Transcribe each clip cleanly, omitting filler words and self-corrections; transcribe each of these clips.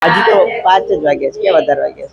હજી તો 5 જ વાગ્યા છે કે વધારે વાગ્યા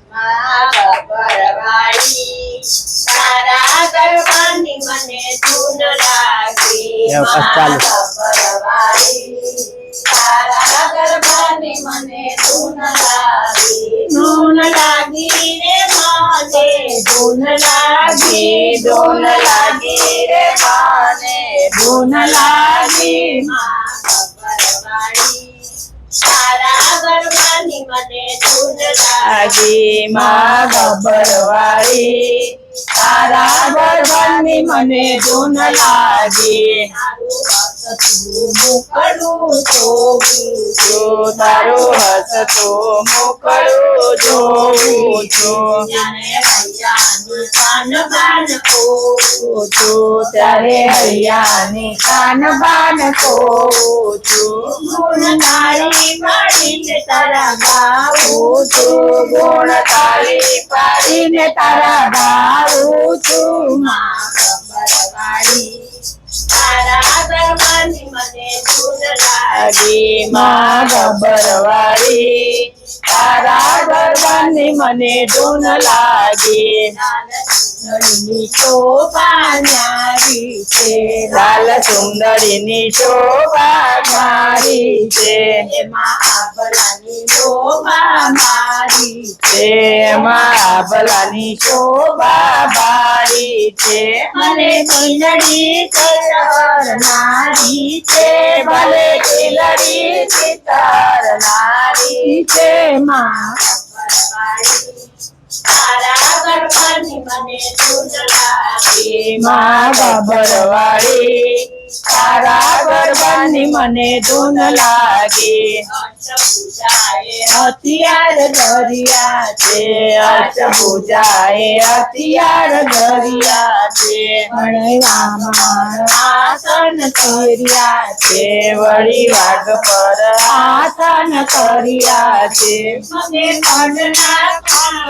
લાગી માં ગબ્બરવાળી તારા ગરબાની મને ધૂન લાગી તારું હસતું મુખડું જોઉં છું ત્યારે હૈયાની કાન બાન કહું છું ગુણ તારી પાડીને તારા ગાઉં છું ગુણ તારી પાડીને તારા ગાઉં છું માં ગબ્બરવાળી તારા ગરબાની મને ધૂન લાગી માં ગબ્બરવાળી તારા ગરબાની મને ધૂન લાગી સુંદરીની શોભા ન્યારી છે લાલ સુંદરીની શોભા મારી છે એમાં આભલાની શોભા મારી છે એમાં આભલાની શોભા મારી છે મને કીલડી ચરનારી છે ભલે કીલડી ચરનારી છે માં તારા ગરબાની મને ધૂન લાગી માં ગબ્બરવાળી તારા ગરબાની મને ધૂન લાગી હથિયાર દરિયા છે અષ્ટભુજાએ હથિયાર દરિયા છે ભણવામાં આસન કર્યા છે વળી વાઘ પર આસન કર્યા છે મને કડના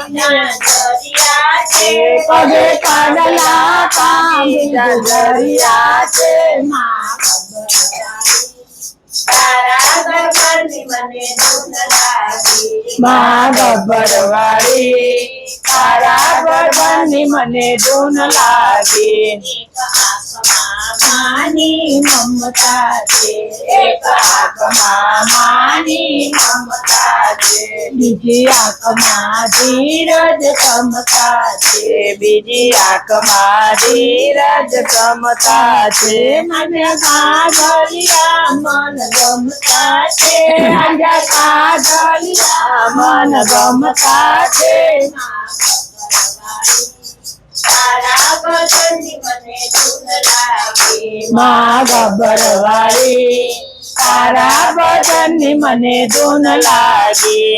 દરિયા છે પગે કડલા કાંબીજા દરિયા છે માં તારા ગરબાની મને ધૂન લાગી માં ગબ્બરવાળી તારા ગરબાની મને ધૂન લાગી માની મમતા છે એક આંખમાં માની મમતા છે બીજી આંખમાં ધીરજ ક્ષમતા છે બીજી આંખમાં ધીરજ ક્ષમતા છે મને કાજલિયા મન ગમતા છે કાજલિયા મન ગમતા છે તારા ભજનની મને ધૂન લાગી માં ગબ્બરવાળી તારા ભજનની મને ધૂન લાગી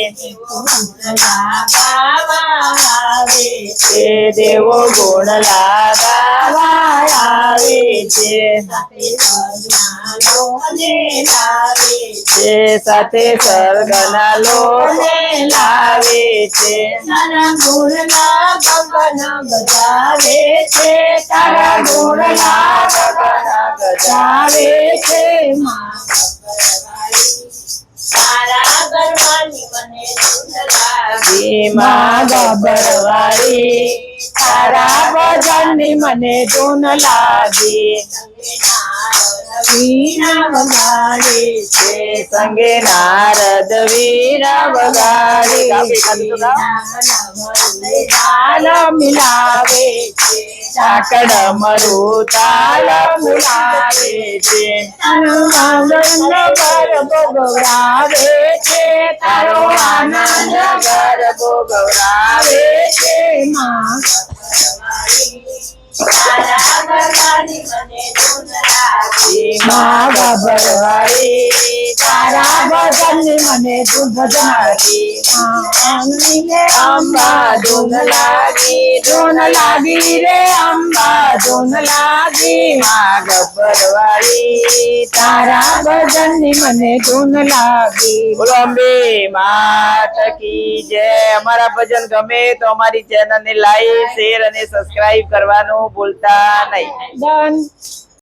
આવે છે દેવો ગુણ લાગાવા આવે છે સાથે સ્વર્ગના લોને લાવે છે તારા ગુણના ગગન ગજાવે છે તારા ગુણના ગગન ગજાવે છે માં તારા ગરબાની મને ધૂન લાગી માં ગબ્બરવાળી તારા ભજનની મને ધૂન લાગી વીણા વગાડે છે સંગે નારદ વીરા વગાડે તાલ મિલાવે છે ચાકડ મરુ તાલ મિલાવે છે ગરબો ગૌરાવે છે તારો આનંદ ગરબો ગૌરાવે છે માં તારા ગરબાની મને ધૂન લાગી માં ગબ્બરવાળી તારા ભજનની મને ધૂન લાગી અંબા ધૂન લાગી રે અંબા ધૂન લાગી માં ગબ્બરવાળી તારા ભજનની મને ધૂન લાગી બોલો અંબે માત કી જય અમારા ભજન ગમે તો અમારી ચેનલ ને લાઈક શેર અને સબસ્ક્રાઇબ કરવાનું ભૂલતા નહીં ડન